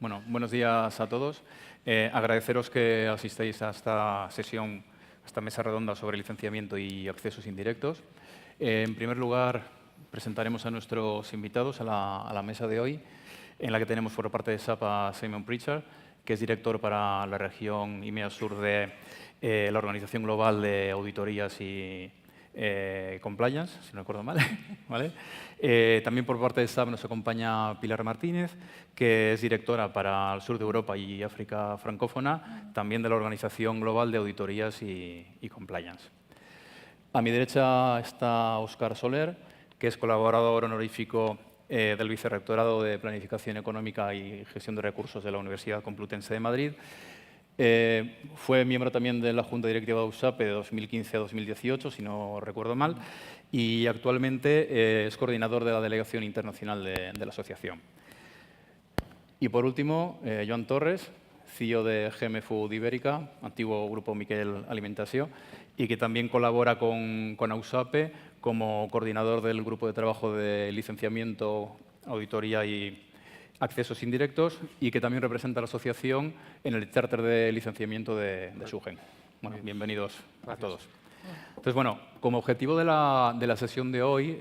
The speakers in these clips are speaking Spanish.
Bueno, buenos días a todos. Agradeceros que asistáis a esta sesión, a esta mesa redonda sobre licenciamiento y accesos indirectos. En primer lugar, presentaremos a nuestros invitados a la mesa de hoy, en la que tenemos por parte de SAP a Simon Pritchard, que es director para la región EMEA Sur de la Organización Global de Auditorías y Compliance, si no recuerdo mal. ¿Vale? También por parte de SAP nos acompaña Pilar Martínez, que es directora para el sur de Europa y África francófona, también de la Organización Global de Auditorías y Compliance. A mi derecha está Óscar Soler, que es colaborador honorífico del Vicerrectorado de Planificación Económica y Gestión de Recursos de la Universidad Complutense de Madrid. Fue miembro también de la Junta Directiva de USAPE de 2015 a 2018, si no recuerdo mal, y actualmente es coordinador de la Delegación Internacional de la Asociación. Y por último, Joan Torres, CEO de GM Food Ibérica, antiguo Grupo Miquel Alimentació, y que también colabora con USAPE como coordinador del Grupo de Trabajo de Licenciamiento, Auditoría y Accesos Indirectos, y que también representa a la asociación en el charter de licenciamiento de SUGEN. Bueno, bienvenidos a todos. Entonces, bueno, como objetivo de la sesión de hoy,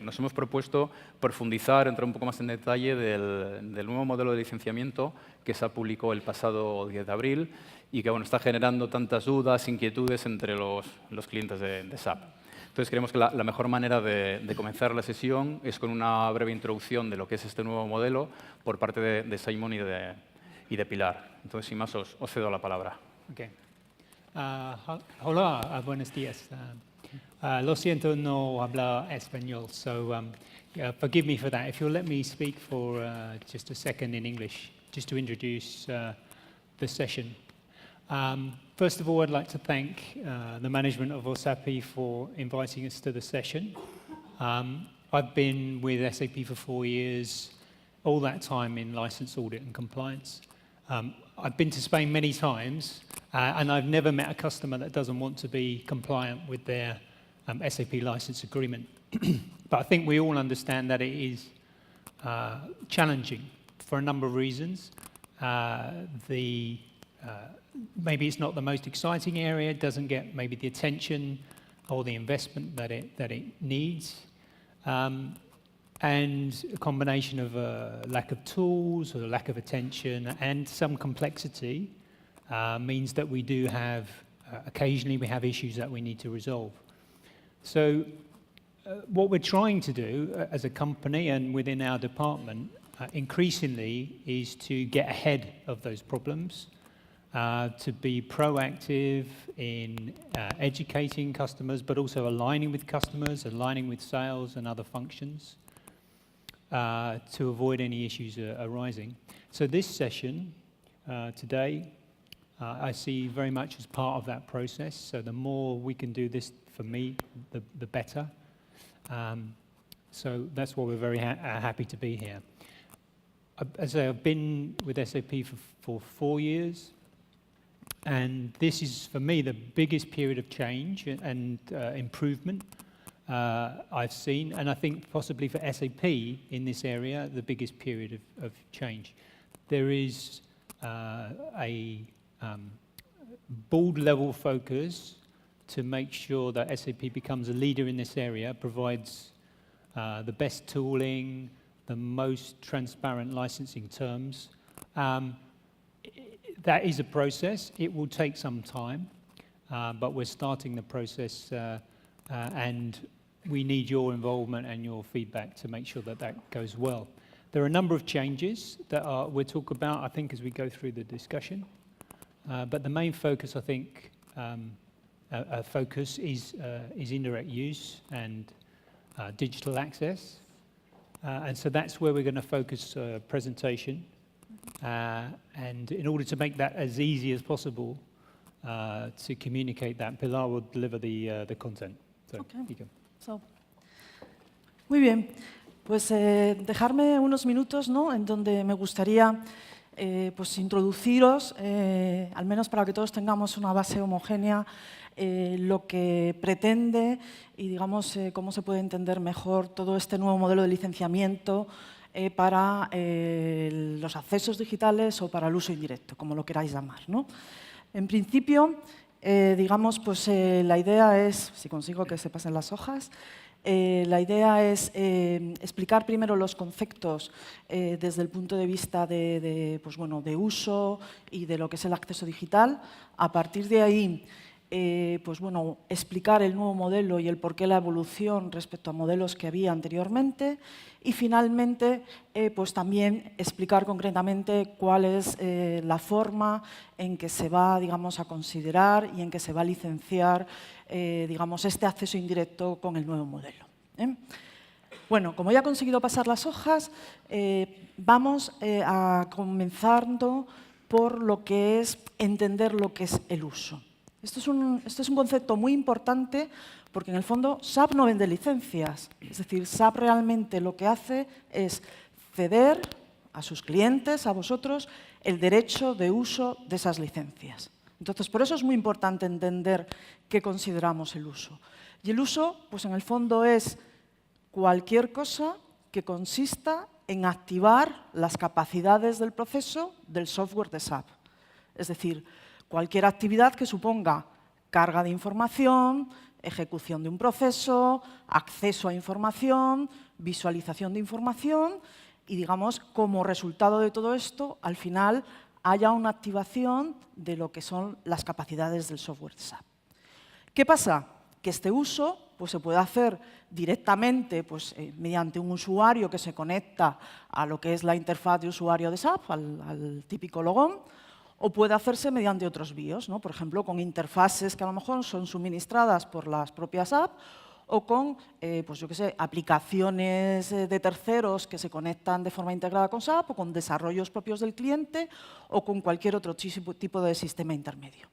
nos hemos propuesto profundizar, entrar un poco más en detalle del nuevo modelo de licenciamiento que se publicó el pasado 10 de abril y que bueno, está generando tantas dudas, inquietudes entre los clientes de SAP. Entonces, creemos que la mejor manera de comenzar la sesión es con una breve introducción de lo que es este nuevo modelo por parte de Simon y de Pilar. Entonces, sin más, os cedo la palabra. Okay. Hola, buenos días. Lo siento, no hablo español, so forgive me for that. If you'll let me speak for just a second in English, just to introduce the session. First of all, I'd like to thank the management of OSAPI for inviting us to the session. I've been with SAP for 4 years, all that time in license audit and compliance. I've been to Spain many times, and I've never met a customer that doesn't want to be compliant with their SAP license agreement. But I think we all understand that it is challenging for a number of reasons. Maybe it's not the most exciting area, it doesn't get maybe the attention or the investment that it needs. And a combination of a lack of tools or a lack of attention and some complexity means that we do have, occasionally we have issues that we need to resolve. So what we're trying to do as a company and within our department increasingly is to get ahead of those problems, to be proactive in educating customers, but also aligning with customers, aligning with sales and other functions to avoid any issues arising. So this session today, I see very much as part of that process. So the more we can do this for me, the better. So that's why we're very happy to be here. As I've been with SAP for 4 years, and this is, for me, the biggest period of change and improvement I've seen, and I think possibly for SAP in this area, the biggest period of change. There is a board-level focus to make sure that SAP becomes a leader in this area, provides the best tooling, the most transparent licensing terms. That is a process. It will take some time, but we're starting the process, and we need your involvement and your feedback to make sure that that goes well. There are a number of changes that we'll talk about, I think, as we go through the discussion. But the main focus, I think, is indirect use and digital access. And so that's where we're going to focus presentation. And in order to make that as easy as possible to communicate that, Pilar will deliver the content. So, okay. Muy bien, pues dejarme unos minutos, ¿no?, en donde me gustaría pues introduciros, al menos para que todos tengamos una base homogénea, lo que pretende y digamos cómo se puede entender mejor todo este nuevo modelo de licenciamiento para los accesos digitales o para el uso indirecto, como lo queráis llamar, ¿no? En principio, digamos, pues la idea es, si consigo que se pasen las hojas, la idea es explicar primero los conceptos desde el punto de vista pues bueno, de uso y de lo que es el acceso digital. A partir de ahí, pues bueno, explicar el nuevo modelo y el porqué la evolución respecto a modelos que había anteriormente. Y finalmente, pues también explicar concretamente cuál es la forma en que se va, digamos, a considerar y en que se va a licenciar, digamos, este acceso indirecto con el nuevo modelo. Bueno, como ya he conseguido pasar las hojas, vamos a comenzando por lo que es entender lo que es el uso. Esto es un concepto muy importante porque, en el fondo, SAP no vende licencias. Es decir, SAP realmente lo que hace es ceder a sus clientes, a vosotros, el derecho de uso de esas licencias. Entonces, por eso es muy importante entender qué consideramos el uso. Y el uso, pues en el fondo, es cualquier cosa que consista en activar las capacidades del proceso del software de SAP. Es decir, cualquier actividad que suponga carga de información, ejecución de un proceso, acceso a información, visualización de información y, digamos, como resultado de todo esto, al final haya una activación de lo que son las capacidades del software de SAP. ¿Qué pasa? Que este uso pues, se puede hacer directamente pues, mediante un usuario que se conecta a lo que es la interfaz de usuario de SAP, al típico logón, o puede hacerse mediante otros BIOS, ¿no? Por ejemplo, con interfaces que a lo mejor son suministradas por las propias apps o con, pues yo qué sé, aplicaciones de terceros que se conectan de forma integrada con SAP o con desarrollos propios del cliente o con cualquier otro tipo de sistema intermedio.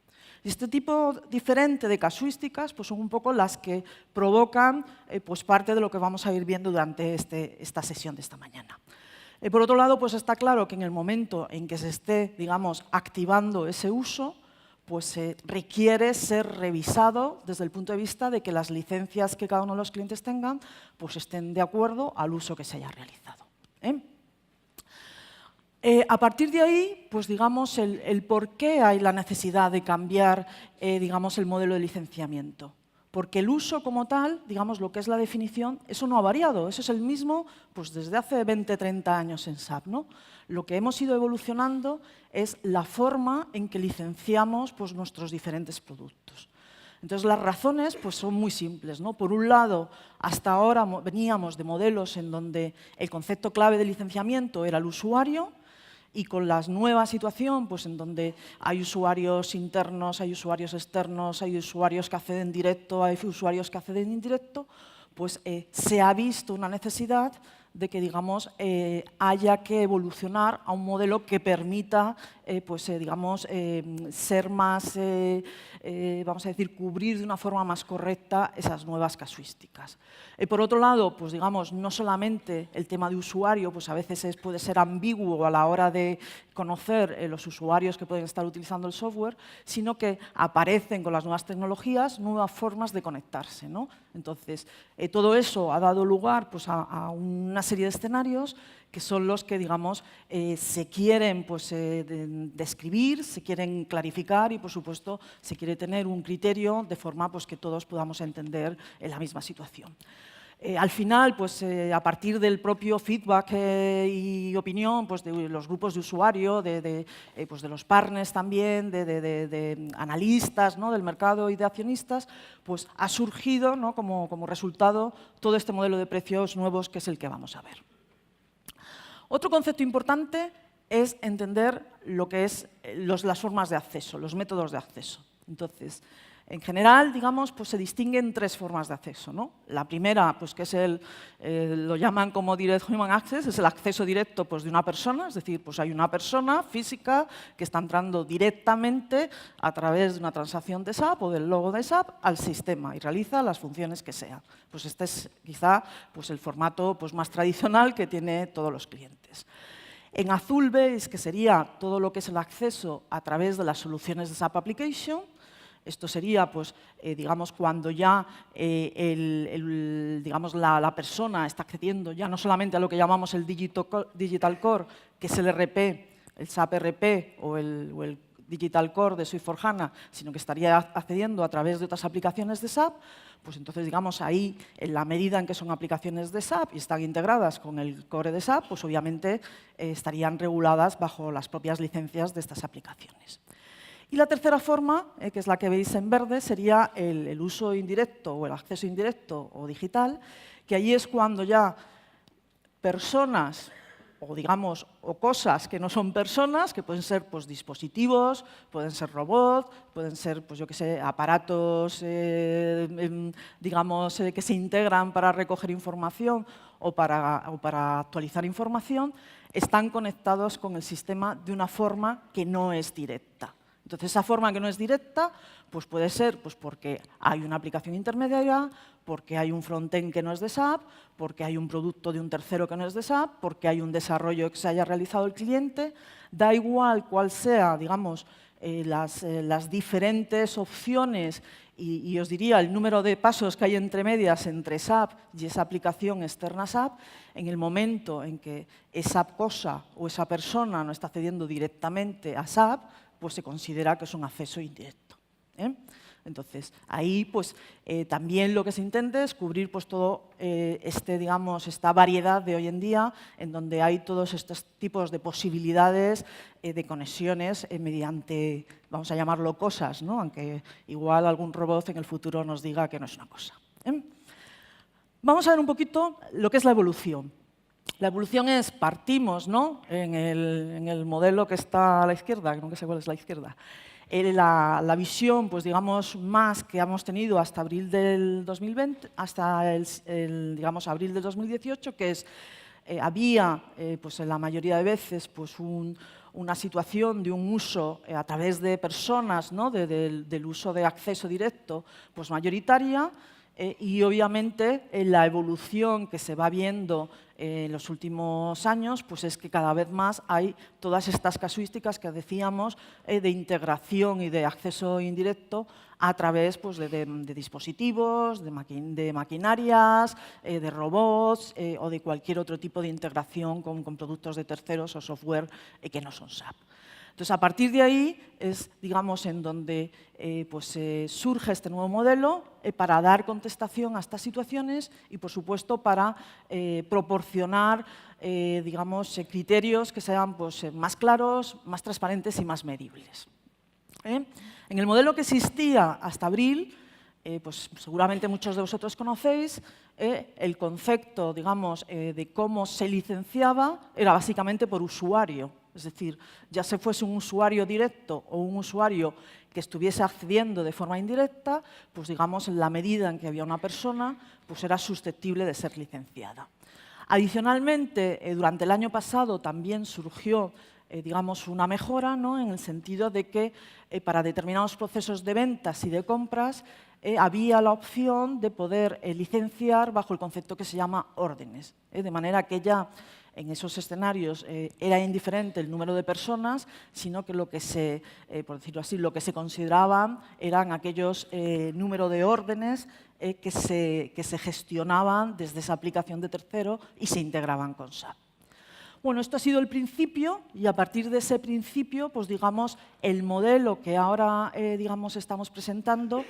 Y este tipo diferente de casuísticas pues son un poco las que provocan pues parte de lo que vamos a ir viendo durante esta sesión de esta mañana. Por otro lado, pues está claro que en el momento en que se esté, digamos, activando ese uso, pues requiere ser revisado desde el punto de vista de que las licencias que cada uno de los clientes tengan pues estén de acuerdo al uso que se haya realizado. A partir de ahí, pues digamos, el por qué hay la necesidad de cambiar, digamos, el modelo de licenciamiento. Porque el uso como tal, digamos, lo que es la definición, eso no ha variado. Eso es el mismo pues, desde hace 20, 30 años en SAP, ¿no? Lo que hemos ido evolucionando es la forma en que licenciamos pues, nuestros diferentes productos. Entonces, las razones pues, son muy simples, ¿no? Por un lado, hasta ahora veníamos de modelos en donde el concepto clave de licenciamiento era el usuario, y con la nueva situación, pues en donde hay usuarios internos, hay usuarios externos, hay usuarios que acceden directo, hay usuarios que acceden indirecto, pues se ha visto una necesidad de que, digamos, haya que evolucionar a un modelo que permita, pues, digamos, ser más, vamos a decir, cubrir de una forma más correcta esas nuevas casuísticas. Por otro lado, pues, digamos, no solamente el tema de usuario, pues a veces puede ser ambiguo a la hora de conocer los usuarios que pueden estar utilizando el software, sino que aparecen con las nuevas tecnologías nuevas formas de conectarse, ¿no? Entonces, todo eso ha dado lugar pues, a una serie de escenarios que son los que, digamos, se quieren pues, describir, se quieren clarificar y, por supuesto, se quiere tener un criterio de forma pues, que todos podamos entender la misma situación. Al final, pues, a partir del propio feedback y opinión pues, de los grupos de usuario, pues, de los partners también, de analistas, ¿no? Del mercado y de accionistas, pues, ha surgido, ¿no? como resultado todo este modelo de precios nuevos que es el que vamos a ver. Otro concepto importante es entender lo que es las formas de acceso, los métodos de acceso. Entonces, en general, digamos, pues se distinguen tres formas de acceso, ¿no? La primera, pues que es lo llaman como Direct Human Access, es el acceso directo pues, de una persona, es decir, pues hay una persona física que está entrando directamente a través de una transacción de SAP o del logo de SAP al sistema y realiza las funciones que sea. Pues este es quizá pues, el formato pues, más tradicional que tiene todos los clientes. En azul veis que sería todo lo que es el acceso a través de las soluciones de SAP Application. Esto sería, pues, digamos, cuando ya digamos, la persona está accediendo ya no solamente a lo que llamamos el Digital Core, que es el RP, el SAP RP o el Digital Core de Suite4HANA, sino que estaría accediendo a través de otras aplicaciones de SAP, pues entonces, digamos, ahí, en la medida en que son aplicaciones de SAP y están integradas con el core de SAP, pues obviamente estarían reguladas bajo las propias licencias de estas aplicaciones. Y la tercera forma, que es la que veis en verde, sería el uso indirecto o el acceso indirecto o digital, que allí es cuando ya personas o, digamos, o cosas que no son personas, que pueden ser, pues, dispositivos, pueden ser robots, pueden ser, pues, yo qué sé, aparatos, digamos, que se integran para recoger información o para actualizar información, están conectados con el sistema de una forma que no es directa. Entonces, esa forma que no es directa, pues puede ser, pues, porque hay una aplicación intermediaria, porque hay un frontend que no es de SAP, porque hay un producto de un tercero que no es de SAP, porque hay un desarrollo que se haya realizado el cliente. Da igual cuál sea, digamos, las diferentes opciones y os diría el número de pasos que hay entre medias entre SAP y esa aplicación externa a SAP, en el momento en que esa cosa o esa persona no está accediendo directamente a SAP, pues se considera que es un acceso indirecto. Entonces, ahí pues, también lo que se intenta es cubrir pues, todo digamos, esta variedad de hoy en día, en donde hay todos estos tipos de posibilidades de conexiones mediante, vamos a llamarlo cosas, ¿no? Aunque igual algún robot en el futuro nos diga que no es una cosa. Vamos a ver un poquito lo que es la evolución. La evolución es, partimos, ¿no? en el modelo que está a la izquierda, que nunca sé cuál es la izquierda, la visión, pues digamos, más que hemos tenido hasta abril del 2020, hasta digamos, abril del 2018, que es, había, pues en la mayoría de veces, pues una situación de un uso a través de personas, ¿no? del uso de acceso directo, pues mayoritaria, y obviamente la evolución que se va viendo en los últimos años pues es que cada vez más hay todas estas casuísticas que decíamos de integración y de acceso indirecto a través pues, de dispositivos, de maquinarias, de robots o de cualquier otro tipo de integración con productos de terceros o software que no son SAP. Entonces, a partir de ahí es, digamos, en donde pues, surge este nuevo modelo para dar contestación a estas situaciones y, por supuesto, para proporcionar, digamos, criterios que sean pues, más claros, más transparentes y más medibles. En el modelo que existía hasta abril, pues seguramente muchos de vosotros conocéis, el concepto, digamos, de cómo se licenciaba era básicamente por usuario. Es decir, ya se fuese un usuario directo o un usuario que estuviese accediendo de forma indirecta, pues digamos, en la medida en que había una persona, pues era susceptible de ser licenciada. Adicionalmente, durante el año pasado también surgió digamos, una mejora, ¿no? En el sentido de que para determinados procesos de ventas y de compras había la opción de poder licenciar bajo el concepto que se llama órdenes, de manera que ya en esos escenarios era indiferente el número de personas, sino que lo que se, por decirlo así, lo que se consideraban eran aquellos número de órdenes que se gestionaban desde esa aplicación de tercero y se integraban con SAP. Bueno, esto ha sido el principio y a partir de ese principio, pues digamos, el modelo que ahora digamos, estamos presentando,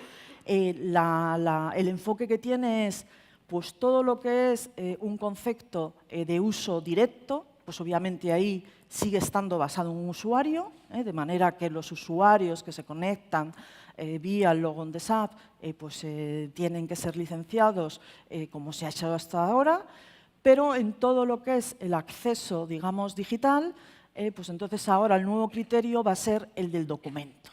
el enfoque que tiene es pues, todo lo que es un concepto de uso directo, pues obviamente ahí sigue estando basado en un usuario, de manera que los usuarios que se conectan vía el login de SAP pues, tienen que ser licenciados como se ha hecho hasta ahora. Pero en todo lo que es el acceso, digamos, digital, pues entonces ahora el nuevo criterio va a ser el del documento.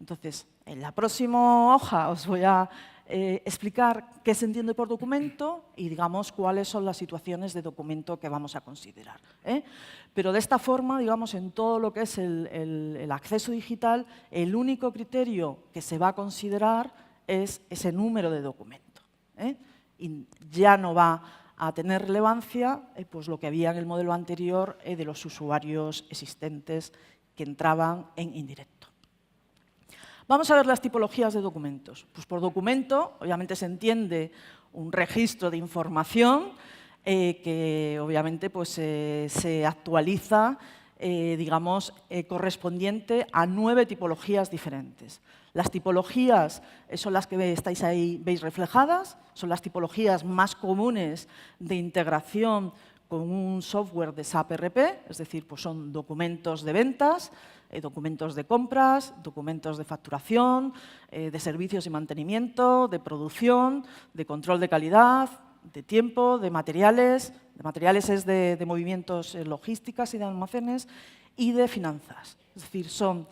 Entonces, en la próxima hoja os voy a explicar qué se entiende por documento y, digamos, cuáles son las situaciones de documento que vamos a considerar. Pero de esta forma, digamos, en todo lo que es el acceso digital, el único criterio que se va a considerar es ese número de documento. Y ya no va a tener relevancia pues lo que había en el modelo anterior de los usuarios existentes que entraban en indirecto. Vamos a ver las tipologías de documentos. Pues por documento, obviamente se entiende un registro de información que obviamente pues, se actualiza, digamos, correspondiente a 9 tipologías diferentes. Las tipologías son las que estáis ahí, veis reflejadas, son las tipologías más comunes de integración con un software de SAP ERP, es decir, pues son documentos de ventas, documentos de compras, documentos de facturación, de servicios y mantenimiento, de producción, de control de calidad, de tiempo, de materiales es de movimientos logísticas y de almacenes, y de finanzas. Es decir, son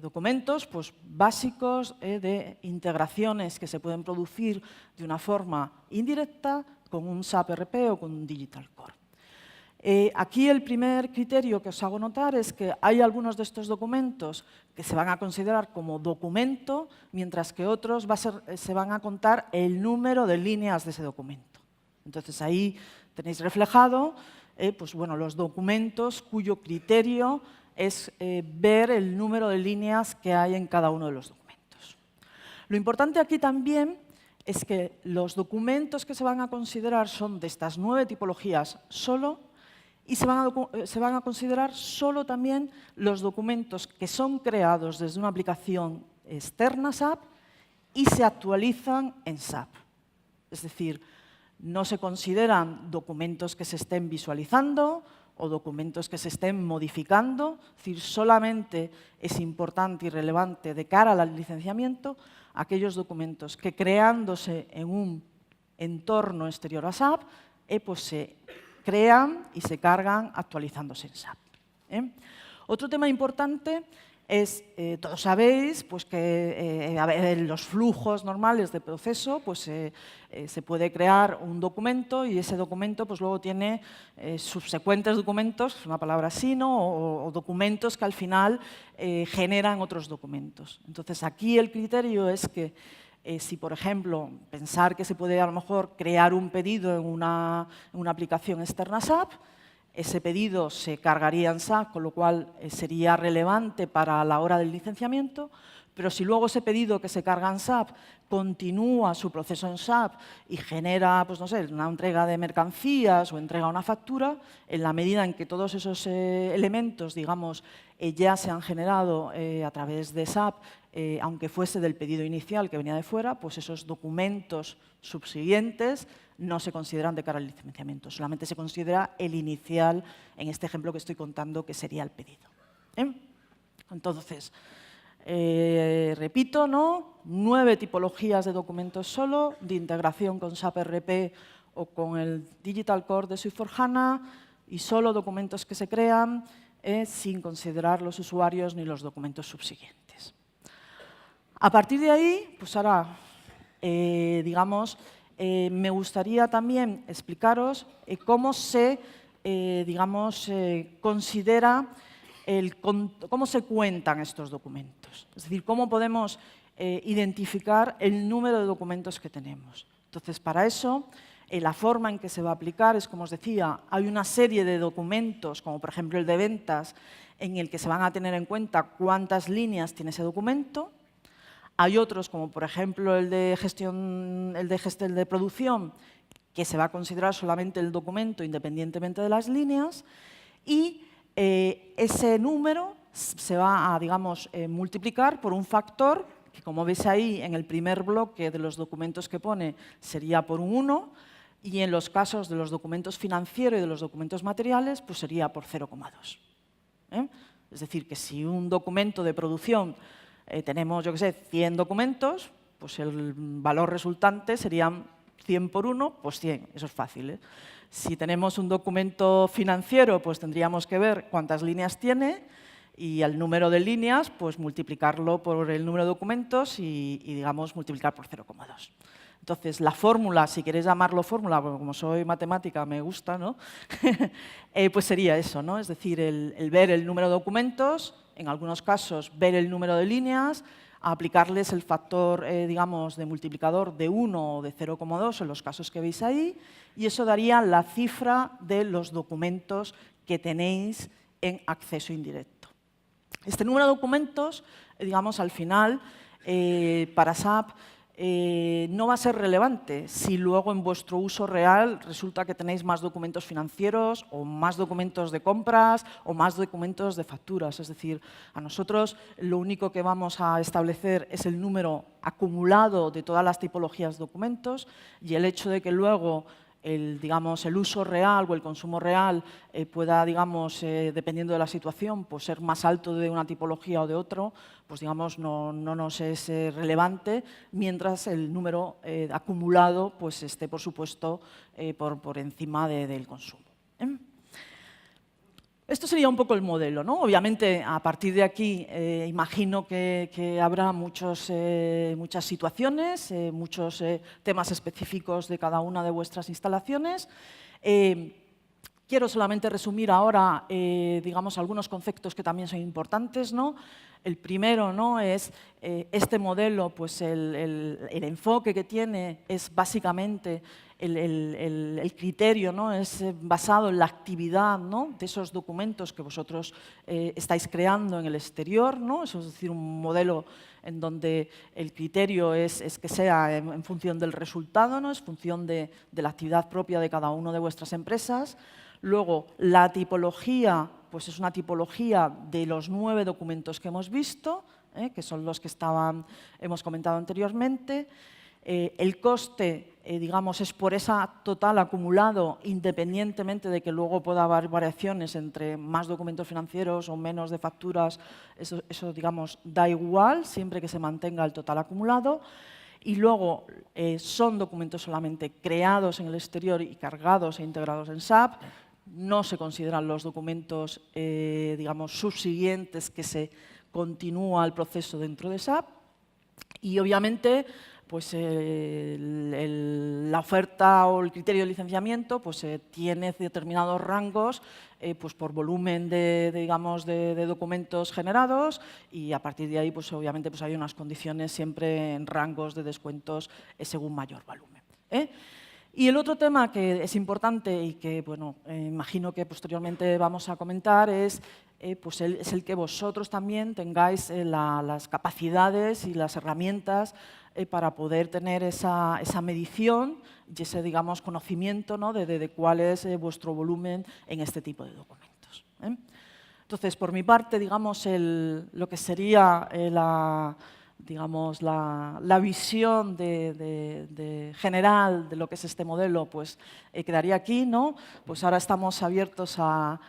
documentos pues, básicos de integraciones que se pueden producir de una forma indirecta con un SAP ERP o con un Digital Core. Aquí el primer criterio que os hago notar es que hay algunos de estos documentos que se van a considerar como documento, mientras que otros se van a contar el número de líneas de ese documento. Entonces ahí tenéis reflejado pues, bueno, los documentos cuyo criterio es ver el número de líneas que hay en cada uno de los documentos. Lo importante aquí también es que los documentos que se van a considerar son de estas 9 tipologías solo, y se van a considerar solo también los documentos que son creados desde una aplicación externa SAP y se actualizan en SAP. Es decir, no se consideran documentos que se estén visualizando o documentos que se estén modificando. Es decir, solamente es importante y relevante de cara al licenciamiento aquellos documentos que creándose en un entorno exterior a SAP, pues se crean y se cargan actualizándose en SAP. Otro tema importante es, todos sabéis pues, que en los flujos normales de proceso pues, se puede crear un documento y ese documento pues, luego tiene subsecuentes documentos, es una palabra así, ¿no? o documentos que al final generan otros documentos. Entonces, aquí el criterio es que si, por ejemplo, pensar que se puede a lo mejor crear un pedido en una aplicación externa SAP, ese pedido se cargaría en SAP, con lo cual sería relevante para la hora del licenciamiento, pero si luego ese pedido que se carga en SAP continúa su proceso en SAP y genera, pues no sé, una entrega de mercancías o entrega una factura, en la medida en que todos esos elementos, digamos, ya se han generado a través de SAP, aunque fuese del pedido inicial que venía de fuera, pues esos documentos subsiguientes no se consideran de cara al licenciamiento, solamente se considera el inicial, en este ejemplo que estoy contando, que sería el pedido. Entonces, repito, ¿no? 9 tipologías de documentos solo, de integración con SAP ERP o con el Digital Core de S/4HANA, y solo documentos que se crean sin considerar los usuarios ni los documentos subsiguientes. A partir de ahí, pues ahora, digamos, me gustaría también explicaros cómo se, digamos, considera, cómo se cuentan estos documentos. Es decir, cómo podemos identificar el número de documentos que tenemos. Entonces, para eso, la forma en que se va a aplicar es, como os decía, hay una serie de documentos, como por ejemplo el de ventas, en el que se van a tener en cuenta cuántas líneas tiene ese documento. Hay otros, como por ejemplo el de gestión, el de producción, que se va a considerar solamente el documento independientemente de las líneas, y ese número se va a, digamos, multiplicar por un factor que, como veis ahí en el primer bloque de los documentos que pone, sería por un 1, y en los casos de los documentos financieros y de los documentos materiales, pues sería por 0,2. Es decir, que si un documento de producción tenemos, yo qué sé, 100 documentos, pues el valor resultante serían 100 por 1, pues 100, eso es fácil. Si tenemos un documento financiero, pues tendríamos que ver cuántas líneas tiene y el número de líneas, pues multiplicarlo por el número de documentos y digamos, multiplicar por 0,2. Entonces, la fórmula, si queréis llamarlo fórmula, porque como soy matemática me gusta, ¿no? Pues sería eso, ¿no? Es decir, el ver el número de documentos, en algunos casos ver el número de líneas, aplicarles el factor, digamos, de multiplicador de 1 o de 0,2 en los casos que veis ahí, y eso daría la cifra de los documentos que tenéis en acceso indirecto. Este número de documentos, digamos, al final, para SAP no va a ser relevante si luego en vuestro uso real resulta que tenéis más documentos financieros o más documentos de compras o más documentos de facturas. Es decir, a nosotros lo único que vamos a establecer es el número acumulado de todas las tipologías de documentos y el hecho de que luego digamos, el uso real o el consumo real pueda, digamos, dependiendo de la situación, pues ser más alto de una tipología o de otro, pues digamos, no nos es relevante, mientras el número acumulado pues esté, por supuesto, por encima del consumo. Esto sería un poco el modelo, ¿no? Obviamente, a partir de aquí, imagino que habrá muchas situaciones, muchos temas específicos de cada una de vuestras instalaciones. Quiero solamente resumir ahora, digamos, algunos conceptos que también son importantes, ¿no? El primero, ¿no?, es este modelo, pues el enfoque que tiene es básicamente el criterio, ¿no?, es basado en la actividad, ¿no?, de esos documentos que vosotros estáis creando en el exterior, ¿no? Eso es decir, un modelo en donde el criterio es que sea en función del resultado, ¿no?, es función de la actividad propia de cada una de vuestras empresas. Luego, la tipología, pues es una tipología de los 9 documentos que hemos visto, que son los que hemos comentado anteriormente. El coste, digamos, es por ese total acumulado, independientemente de que luego pueda haber variaciones entre más documentos financieros o menos de facturas, eso digamos, da igual, siempre que se mantenga el total acumulado. Y luego son documentos solamente creados en el exterior y cargados e integrados en SAP. No se consideran los documentos, digamos, subsiguientes que se continúa el proceso dentro de SAP. Y obviamente, pues la oferta o el criterio de licenciamiento pues, tiene determinados rangos pues, por volumen digamos, de documentos generados y a partir de ahí pues, obviamente pues, hay unas condiciones siempre en rangos de descuentos según mayor volumen. Y el otro tema que es importante y que bueno, imagino que posteriormente vamos a comentar es el que vosotros también tengáis las capacidades y las herramientas para poder tener esa medición y ese, digamos, conocimiento, ¿no?, de cuál es vuestro volumen en este tipo de documentos. Entonces, por mi parte, digamos, lo que sería digamos, la visión general de lo que es este modelo, pues quedaría aquí, ¿no? Pues ahora estamos abiertos a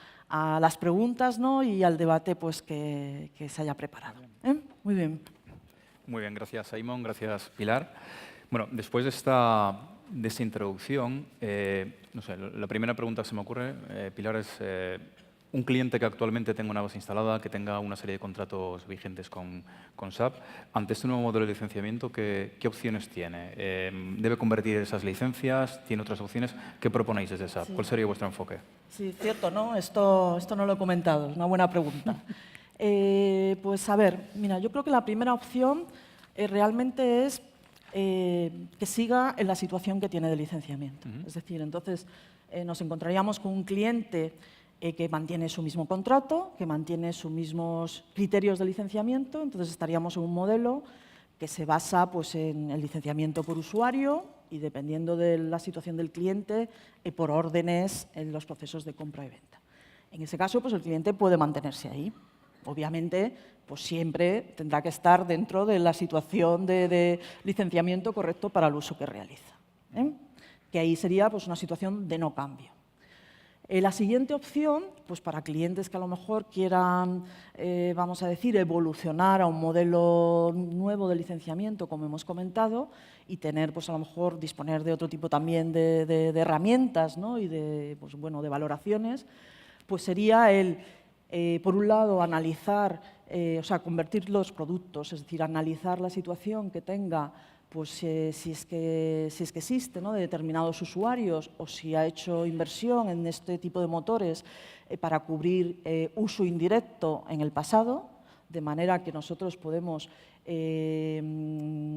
las preguntas, ¿no?, y al debate pues, que se haya preparado. Muy bien. Muy bien, gracias, Simon. Gracias, Pilar. Bueno, después de esta introducción, no sé, la primera pregunta que se me ocurre, Pilar, es un cliente que actualmente tenga una base instalada, que tenga una serie de contratos vigentes con SAP, ante este nuevo modelo de licenciamiento, ¿qué opciones tiene? ¿Debe convertir esas licencias? ¿Tiene otras opciones? ¿Qué proponéis desde SAP? Sí. ¿Cuál sería vuestro enfoque? Sí, cierto, ¿no? Esto no lo he comentado, es una buena pregunta. Pues a ver, mira, yo creo que la primera opción realmente es que siga en la situación que tiene de licenciamiento. Es decir, entonces nos encontraríamos con un cliente que mantiene su mismo contrato, que mantiene sus mismos criterios de licenciamiento, entonces estaríamos en un modelo que se basa pues, en el licenciamiento por usuario y, dependiendo de la situación del cliente, por órdenes en los procesos de compra y venta. En ese caso, pues, el cliente puede mantenerse ahí. Obviamente, pues, siempre tendrá que estar dentro de la situación de licenciamiento correcto para el uso que realiza. Que ahí sería pues, una situación de no cambio. La siguiente opción, pues para clientes que a lo mejor quieran, vamos a decir, evolucionar a un modelo nuevo de licenciamiento, como hemos comentado, y tener, pues a lo mejor, disponer de otro tipo también de herramientas, ¿no?, y pues, bueno, de valoraciones, pues sería por un lado, analizar, o sea, convertir los productos, es decir, analizar la situación que tenga, pues si es que existe, ¿no?, de determinados usuarios o si ha hecho inversión en este tipo de motores para cubrir uso indirecto en el pasado, de manera que nosotros podemos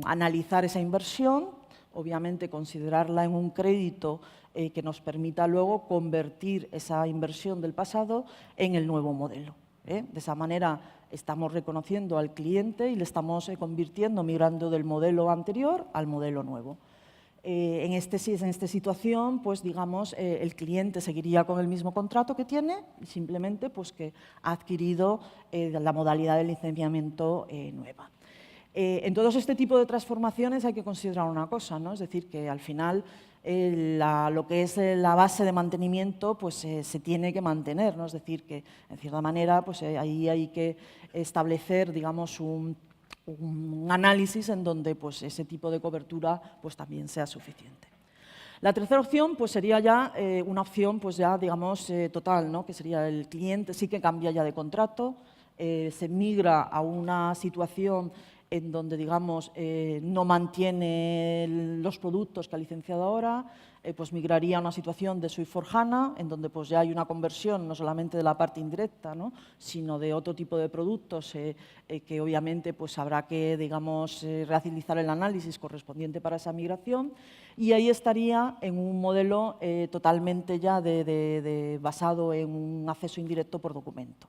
analizar esa inversión, obviamente considerarla en un crédito que nos permita luego convertir esa inversión del pasado en el nuevo modelo. De esa manera estamos reconociendo al cliente y le estamos convirtiendo, migrando del modelo anterior al modelo nuevo. En esta situación, pues digamos, el cliente seguiría con el mismo contrato que tiene, simplemente pues que ha adquirido la modalidad de licenciamiento nueva. En todos este tipo de transformaciones hay que considerar una cosa, ¿no? Es decir, que al final lo que es la base de mantenimiento pues, se tiene que mantener, ¿no? Es decir, que en cierta manera pues, ahí hay que establecer, digamos, un análisis en donde pues, ese tipo de cobertura pues, también sea suficiente. La tercera opción pues, sería ya una opción pues, ya, digamos, total, ¿no? Que sería el cliente sí que cambia ya de contrato, se migra a una situación en donde, digamos, no mantiene los productos que ha licenciado ahora, pues migraría a una situación de S/4HANA, en donde pues ya hay una conversión no solamente de la parte indirecta, ¿no? Sino de otro tipo de productos que obviamente pues habrá que, digamos, realizar el análisis correspondiente para esa migración, y ahí estaría en un modelo totalmente ya basado en un acceso indirecto por documento.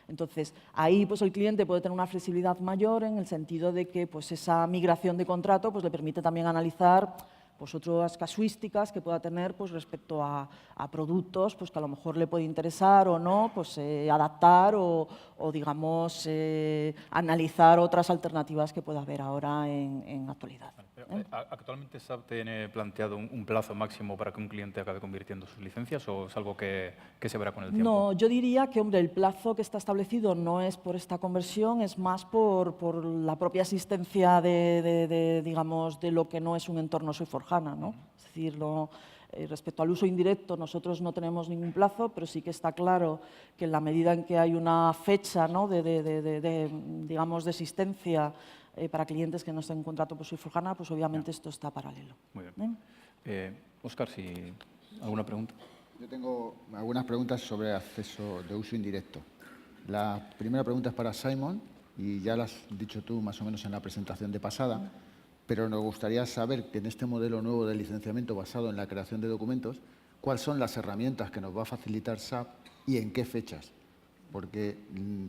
Entonces, ahí pues, el cliente puede tener una flexibilidad mayor en el sentido de que pues, esa migración de contrato pues, le permite también analizar pues, otras casuísticas que pueda tener pues, respecto a productos pues, que a lo mejor le puede interesar o no, pues, adaptar o digamos, analizar otras alternativas que pueda haber ahora en actualidad. ¿Actualmente SAP tiene planteado un plazo máximo para que un cliente acabe convirtiendo sus licencias o es algo que se verá con el tiempo? No, yo diría que, hombre, el plazo que está establecido no es por esta conversión, es más por la propia existencia digamos, de lo que no es un entorno S/4HANA, ¿no? Es decir, respecto al uso indirecto, nosotros no tenemos ningún plazo, pero sí que está claro que en la medida en que hay una fecha, ¿no? digamos, de existencia para clientes que no estén en contrato por S/4HANA, pues obviamente esto está paralelo. Muy bien. Óscar, ¿alguna pregunta? Yo tengo algunas preguntas sobre acceso de uso indirecto. La primera pregunta es para Simon, y ya lo has dicho tú más o menos en la presentación de pasada, pero nos gustaría saber que en este modelo nuevo de licenciamiento basado en la creación de documentos, ¿cuáles son las herramientas que nos va a facilitar SAP y en qué fechas? Porque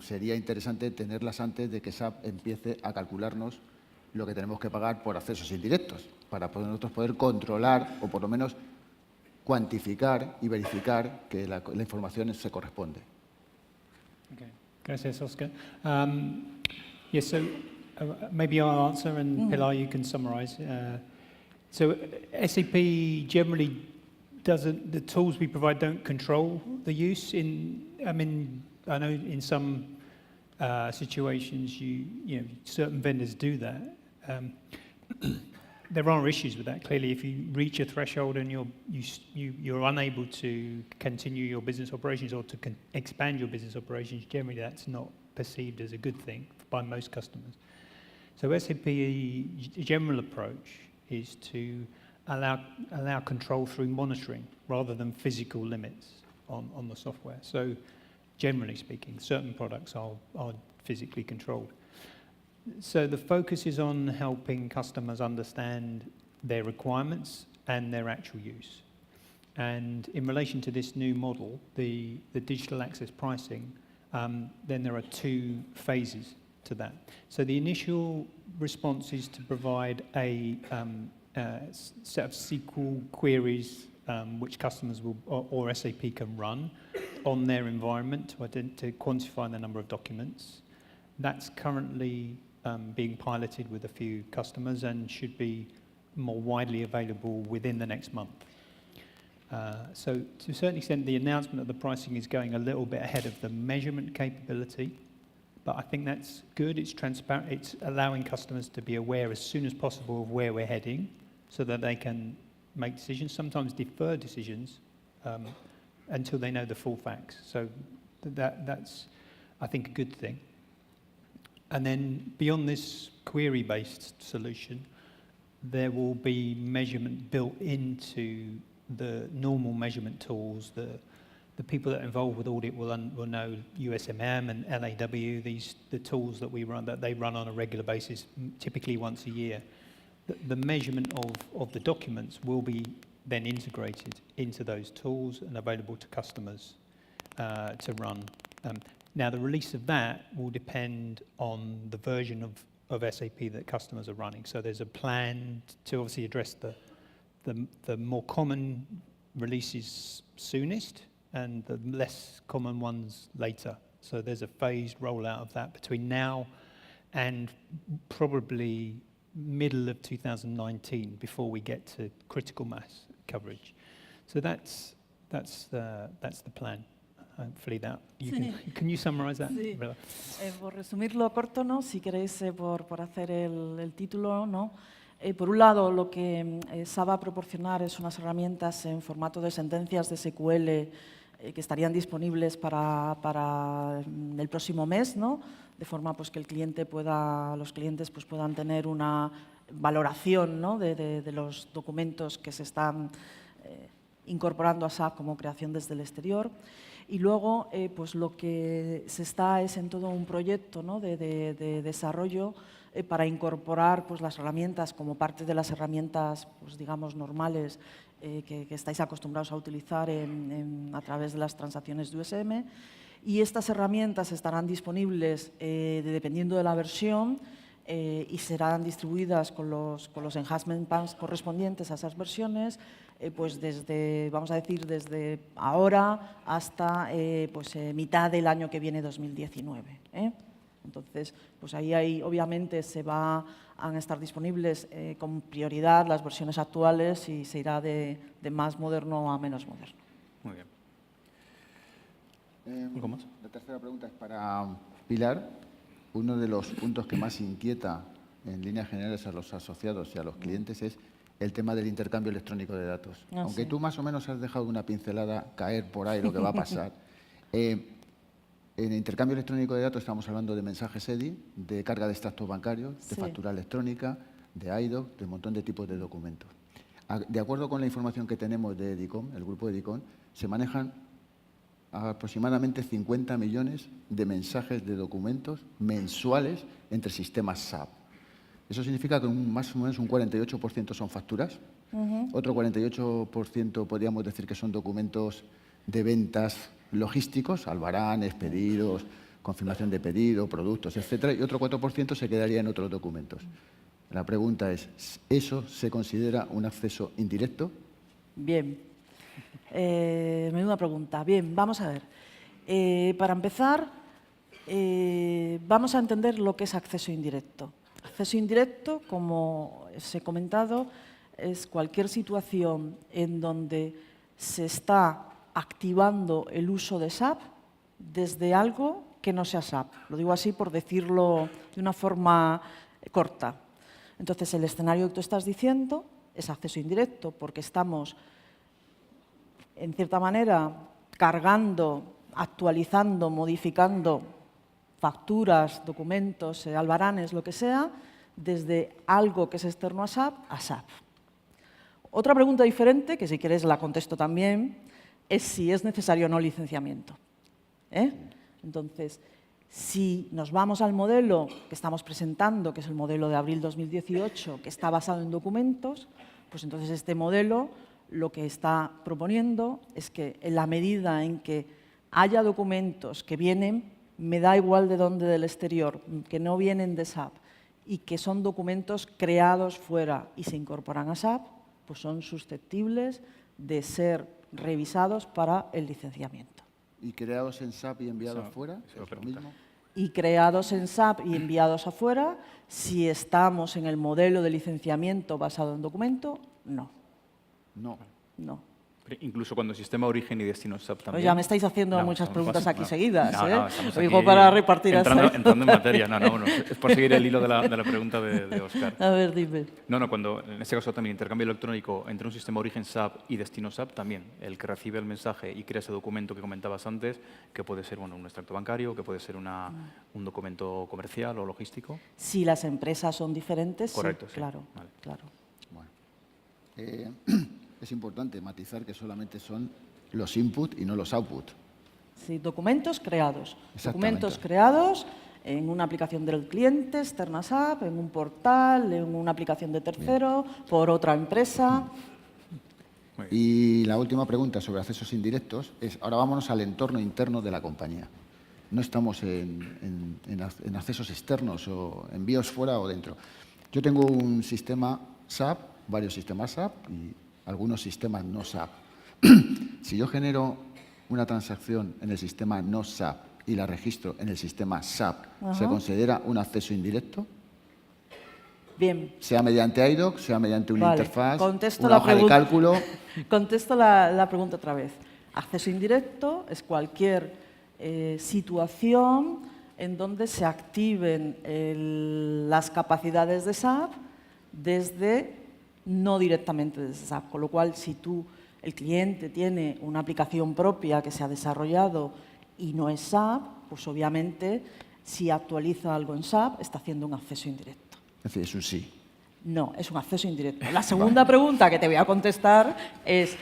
sería interesante tenerlas antes de que SAP empiece a calcularnos lo que tenemos que pagar por accesos indirectos, para nosotros poder controlar o por lo menos cuantificar y verificar que la información se corresponde. Okay. Gracias, Oscar. Yes, so maybe I'll answer and Pilar, you can summarize. So SAP generally doesn't, the tools we provide don't control the use I know in some situations certain vendors do that. There are issues with that. Clearly, if you reach a threshold and you're unable to continue your business operations or to expand your business operations, generally that's not perceived as a good thing by most customers. So SAP's general approach is to allow control through monitoring rather than physical limits on the software. So generally speaking, certain products are physically controlled. So the focus is on helping customers understand their requirements and their actual use. And in relation to this new model, the digital access pricing, then there are two phases to that. So the initial response is to provide a set of SQL queries which customers will, or SAP can run on their environment to quantify the number of documents. That's currently being piloted with a few customers and should be more widely available within the next month. So to a certain extent, the announcement of the pricing is going a little bit ahead of the measurement capability, but I think that's good. It's transparent. It's allowing customers to be aware as soon as possible of where we're heading so that they can make decisions, sometimes defer decisions until they know the full facts. So that's, I think, a good thing. And then beyond this query-based solution, there will be measurement built into the normal measurement tools. The people that are involved with audit will know USMM and LAW, the tools that we run, that they run on a regular basis, typically once a year. The measurement of the documents will be then integrated into those tools and available to customers to run. Now, the release of that will depend on the version of SAP that customers are running. So there's a plan to obviously address the more common releases soonest and the less common ones later. So there's a phased rollout of that between now and probably middle of 2019 before we get to critical mass coverage. So that's the plan. Hopefully that can you summarize that? Sí. Rela? Por resumirlo corto, ¿no? Si queréis, por hacer el título, ¿no? Por un lado, lo que SAP va a proporcionar es unas herramientas en formato de sentencias de SQL que estarían disponibles para el próximo mes, ¿no? De forma pues, que los clientes pues, puedan tener una valoración, ¿no? de los documentos que se están incorporando a SAP como creación desde el exterior. Y luego, pues lo que se está es en todo un proyecto, ¿no? de desarrollo para incorporar pues, las herramientas como parte de las herramientas, pues, digamos, normales que estáis acostumbrados a utilizar a través de las transacciones de USM. Y estas herramientas estarán disponibles dependiendo de la versión y serán distribuidas con los enhancement packs correspondientes a esas versiones, pues desde, vamos a decir, desde ahora hasta pues, mitad del año que viene, 2019. Entonces, pues ahí obviamente van a estar disponibles con prioridad las versiones actuales y se irá de más moderno a menos moderno. Muy bien. ¿Algo más? La tercera pregunta es para Pilar. Uno de los puntos que más inquieta en líneas generales a los asociados y a los clientes es el tema del intercambio electrónico de datos. Aunque sí. tú más o menos has dejado una pincelada caer por ahí lo que va a pasar. En el intercambio electrónico de datos estamos hablando de mensajes EDI, de carga de extractos bancarios, de Sí. factura electrónica, de IDOC, de un montón de tipos de documentos. De acuerdo con la información que tenemos de EDICOM, el grupo EDICOM, se manejan aproximadamente 50 millones de mensajes de documentos mensuales entre sistemas SAP. Eso significa que más o menos un 48% son facturas, otro 48% podríamos decir que son documentos de ventas logísticos, albaranes, pedidos, confirmación de pedido, productos, etcétera, y otro 4% se quedaría en otros documentos. La pregunta es, ¿eso se considera un acceso indirecto? Bien. Menuda pregunta. Bien, vamos a ver. Para empezar, vamos a entender lo que es acceso indirecto. Acceso indirecto, como os he comentado, es cualquier situación en donde se está activando el uso de SAP desde algo que no sea SAP. Lo digo así por decirlo de una forma corta. Entonces, el escenario que tú estás diciendo es acceso indirecto porque estamos, en cierta manera, cargando, actualizando, modificando facturas, documentos, albaranes, lo que sea, desde algo que es externo a SAP a SAP. Otra pregunta diferente, que si quieres la contesto también, es si es necesario o no licenciamiento. Entonces, si nos vamos al modelo que estamos presentando, que es el modelo de abril 2018, que está basado en documentos, pues entonces este modelo lo que está proponiendo es que en la medida en que haya documentos que vienen, me da igual de dónde del exterior, que no vienen de SAP y que son documentos creados fuera y se incorporan a SAP, pues son susceptibles de ser revisados para el licenciamiento. ¿Y creados en SAP y enviados fuera? Eso ¿Es lo pregunta. mismo? Y creados en SAP y enviados afuera, si estamos en el modelo de licenciamiento basado en documento, no. No. No. Pero incluso cuando sistema origen y destino SAP también. Pues ya me estáis haciendo No, muchas estamos preguntas aquí no. seguidas. No, estamos Lo digo aquí para repartir entrando así. en materia. No, es por seguir el hilo de la pregunta de Óscar. A ver, dime. No, cuando en este caso también intercambio electrónico entre un sistema origen SAP y destino SAP también. El que recibe el mensaje y crea ese documento que comentabas antes, que puede ser un extracto bancario, que puede ser un documento comercial o logístico. Si las empresas son diferentes, Correcto, sí, sí. claro, Vale. claro. Bueno. Es importante matizar que solamente son los input y no los output. Sí, documentos creados. Exactamente. Documentos creados en una aplicación del cliente, externa SAP, en un portal, en una aplicación de tercero, por otra empresa. Muy bien. Y la última pregunta sobre accesos indirectos es, ahora vámonos al entorno interno de la compañía. no estamos en accesos externos o envíos fuera o dentro. Yo tengo un sistema SAP, varios sistemas SAP y algunos sistemas no SAP. Si yo genero una transacción en el sistema no SAP y la registro en el sistema SAP, ¿se considera un acceso indirecto? Bien. Sea mediante IDOC, sea mediante una interfaz, Contesto una la hoja de cálculo. Contesto la pregunta otra vez. Acceso indirecto es cualquier situación en donde se activen las capacidades de SAP no directamente desde SAP. Con lo cual, si el cliente tiene una aplicación propia que se ha desarrollado y no es SAP, pues obviamente si actualiza algo en SAP está haciendo un acceso indirecto. Es decir, es un sí. No, es un acceso indirecto. La segunda pregunta que te voy a contestar es,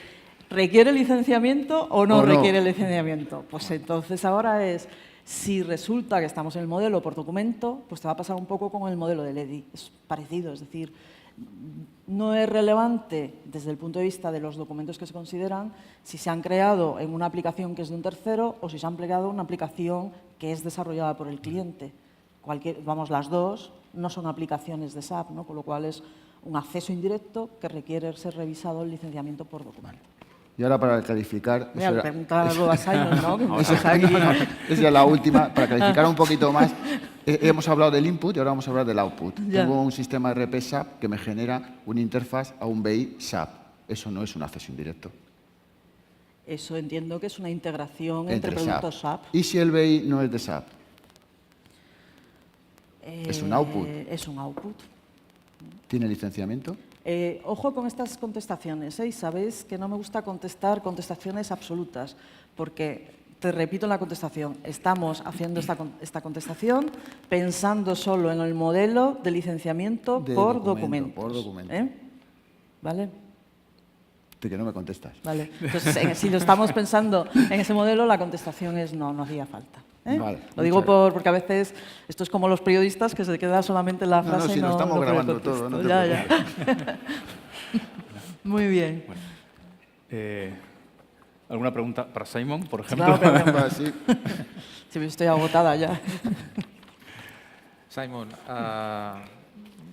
¿requiere licenciamiento o no requiere licenciamiento? Pues entonces ahora es, si resulta que estamos en el modelo por documento, pues te va a pasar un poco con el modelo de LEDI. Es parecido, es decir, no es relevante desde el punto de vista de los documentos que se consideran si se han creado en una aplicación que es de un tercero o si se han creado en una aplicación que es desarrollada por el cliente. Las dos no son aplicaciones de SAP, ¿no? Con lo cual es un acceso indirecto que requiere ser revisado el licenciamiento por documento. Y ahora para clarificar... Mira, preguntar algo a Simon, ¿no? Esa es ya la última. Para clarificar un poquito más, hemos hablado del input y ahora vamos a hablar del output. Ya. Tengo un sistema RP SAP que me genera una interfaz a un BI SAP. Eso no es un acceso indirecto. Eso entiendo que es una integración entre productos SAP. ¿Y si el BI no es de SAP? Es un output. Es un output. ¿Tiene licenciamiento? Ojo con estas contestaciones, y sabéis que no me gusta contestar contestaciones absolutas, porque, te repito en la contestación, estamos haciendo esta contestación pensando solo en el modelo de licenciamiento por documento. Por documento. ¿Vale? De que no me contestas. Vale. Entonces, si lo estamos pensando en ese modelo, la contestación es no hacía falta. Vale, lo digo porque a veces esto es como los periodistas que se queda solamente la frase. No, si lo estamos grabando todo, no te preocupes. Muy bien. Bueno, ¿alguna pregunta para Simon, por ejemplo? Claro, pero Sí. sí, estoy agotada ya. Simon,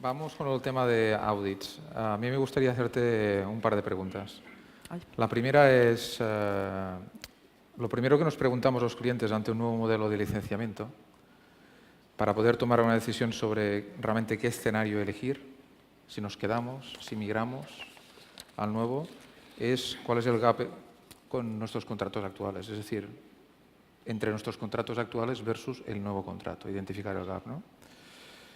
vamos con el tema de audits. A mí me gustaría hacerte un par de preguntas. Ay. La primera es, lo primero que nos preguntamos los clientes ante un nuevo modelo de licenciamiento, para poder tomar una decisión sobre realmente qué escenario elegir, si nos quedamos, si migramos al nuevo, es cuál es el gap con nuestros contratos actuales, es decir, entre nuestros contratos actuales versus el nuevo contrato, identificar el gap, ¿no?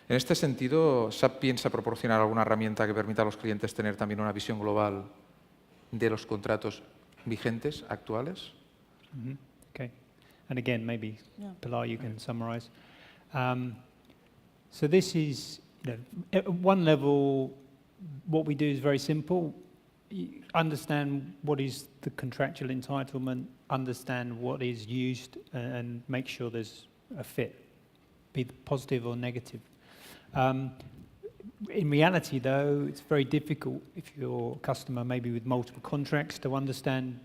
En este sentido, SAP piensa proporcionar alguna herramienta que permita a los clientes tener también una visión global de los contratos vigentes actuales. Okay. And again, maybe, Pilar, you can summarize. So this is, at one level, what we do is very simple. Understand what is the contractual entitlement, understand what is used, and make sure there's a fit, be positive or negative. In reality, though, it's very difficult if you're a customer, maybe with multiple contracts, to understand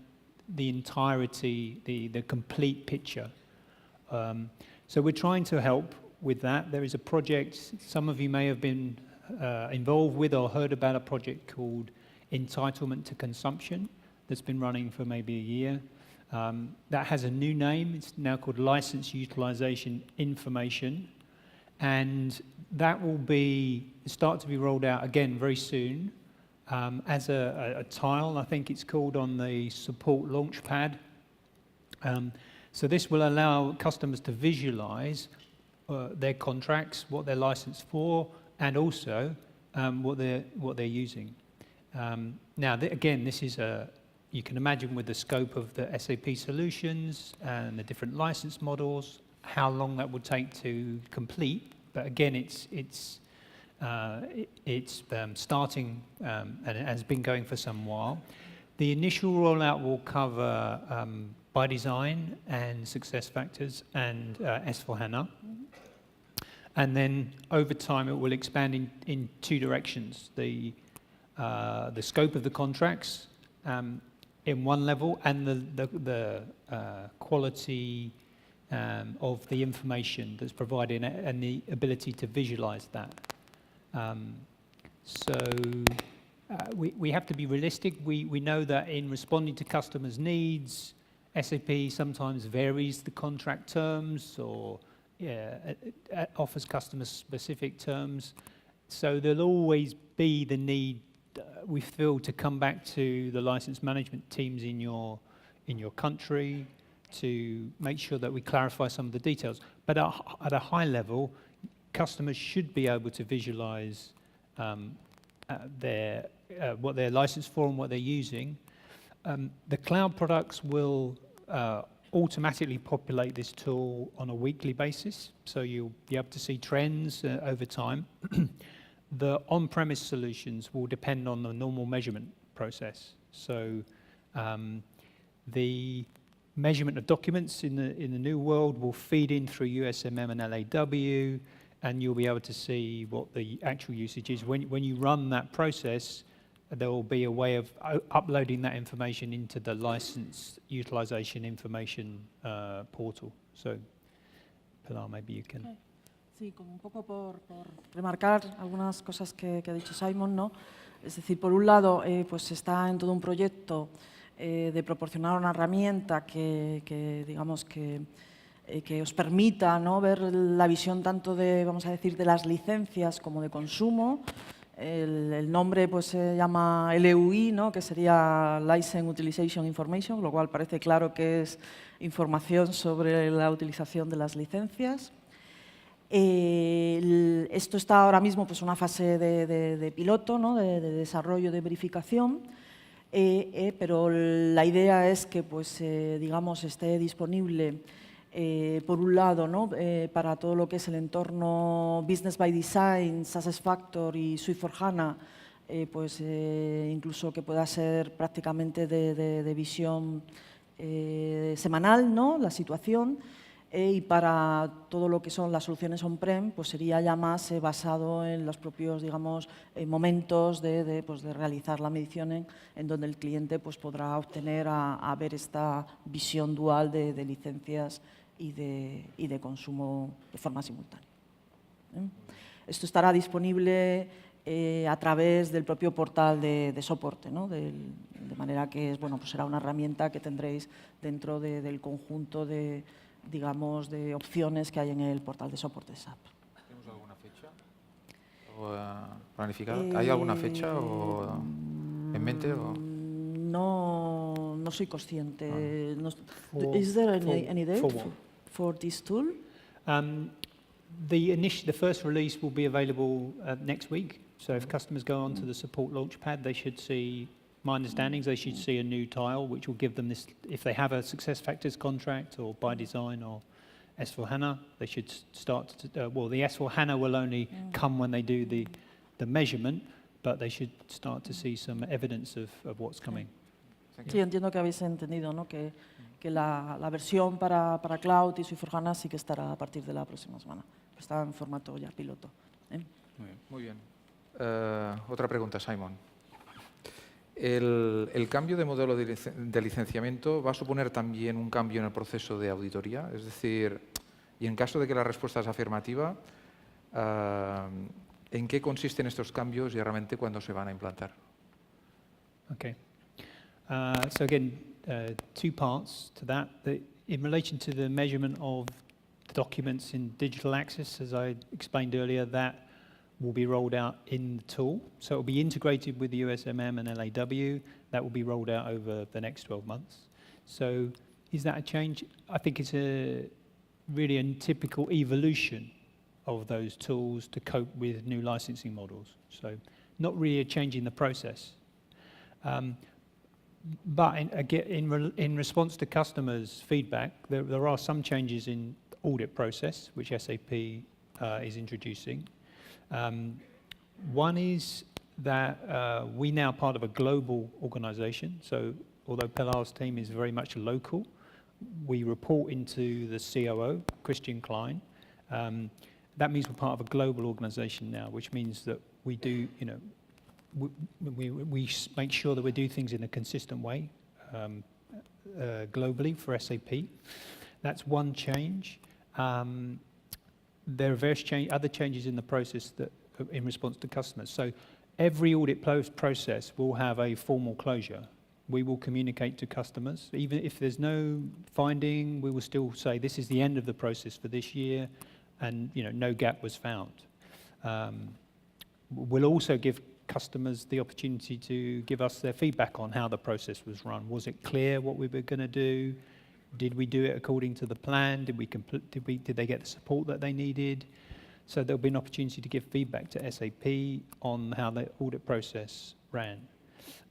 the entirety, the complete picture. So we're trying to help with that. There is a project, some of you may have been involved with or heard about a project called Entitlement to Consumption that's been running for maybe a year. That has a new name. It's now called License Utilization Information. And that will start to be rolled out again very soon as a tile, I think it's called, on the support launchpad. So this will allow customers to visualize their contracts, what they're licensed for, and also what they're using. Now, again, this is you can imagine with the scope of the SAP solutions and the different license models, how long that would take to complete. But again, it's starting and it has been going for some while. The initial rollout will cover by design and SuccessFactors and S4HANA. And then over time, it will expand in two directions. The scope of the contracts in one level and the quality of the information that's provided and the ability to visualize that. We have to be realistic. We know that in responding to customers' needs, SAP sometimes varies the contract terms or offers customer-specific terms. So there'll always be the need, we feel, to come back to the license management teams in your country to make sure that we clarify some of the details. But at a high level, customers should be able to visualize what they're licensed for and what they're using. The cloud products will automatically populate this tool on a weekly basis, so you'll be able to see trends over time. The on-premise solutions will depend on the normal measurement process. So the measurement of documents in the new world will feed in through USMM and LAW, and you'll be able to see what the actual usage is. When you run that process, there will be a way of uploading that information into the license utilization information portal. So, Pilar, maybe you can. Sí, como un poco por remarcar algunas cosas que ha dicho Simon, ¿no? Es decir, por un lado, pues está en todo un proyecto de proporcionar una herramienta que digamos que os permita, ¿no?, ver la visión tanto de, vamos a decir, de las licencias como de consumo. El nombre pues se llama LUI, ¿no?, que sería License Utilization Information, lo cual parece claro que es información sobre la utilización de las licencias. Esto está ahora mismo pues, en una fase de piloto, ¿no?, de desarrollo, de verificación, pero la idea es que pues, digamos, esté disponible por un lado, ¿no?, para todo lo que es el entorno Business by Design, SuccessFactors y Suite4HANA, pues incluso que pueda ser prácticamente de visión semanal, ¿no?, la situación. Y para todo lo que son las soluciones on-prem, pues sería ya más basado en los propios, digamos, momentos de realizar la medición en donde el cliente pues, podrá obtener a ver esta visión dual de licencias y de consumo de forma simultánea. Esto estará disponible a través del propio portal de soporte, ¿no?, de manera que bueno, pues será una herramienta que tendréis dentro del conjunto de, digamos, de opciones que hay en el portal de soporte de SAP. ¿Tenemos alguna fecha planificada? ¿Hay alguna fecha en mente? O? No soy consciente. Is there any date for this tool? The first release will be available next week. So if customers go onto the support launchpad, they should see, my understanding is they should see a new tile, which will give them this, if they have a SuccessFactors contract or by design or S4HANA, they should start to, well, the S4HANA will only come when they do the measurement, but they should start to see some evidence of what's coming. Sí, entiendo que habéis entendido, ¿no?, que la versión para Cloud y Suite4HANA sí que estará a partir de la próxima semana. Está en formato ya piloto. Muy bien. Otra pregunta, Simon. ¿El cambio de modelo de licenciamiento va a suponer también un cambio en el proceso de auditoría? Es decir, y en caso de que la respuesta es afirmativa, ¿en qué consisten estos cambios y realmente cuándo se van a implantar? Okay. So again, two parts to that. In relation to the measurement of documents in digital access, as I explained earlier, that will be rolled out in the tool. So it will be integrated with the USMM and LAW. That will be rolled out over the next 12 months. So is that a change? I think it's really a typical evolution of those tools to cope with new licensing models. So not really a change in the process. But in response to customers' feedback, there are some changes in audit process, which SAP is introducing. One is that we now part of a global organization. So although Pilar's team is very much local, we report into the COO, Christian Klein. That means we're part of a global organization now, which means that we do, you know, we make sure that we do things in a consistent way globally for SAP. That's one change. There are various other changes in the process that, in response to customers. So every audit process will have a formal closure. We will communicate to customers. Even if there's no finding, we will still say this is the end of the process for this year, and no gap was found. We'll also give customers the opportunity to give us their feedback on how the process was run. Was it clear what we were going to do? Did we do it according to the plan? Did they get the support that they needed? So there'll be an opportunity to give feedback to SAP on how the audit process ran.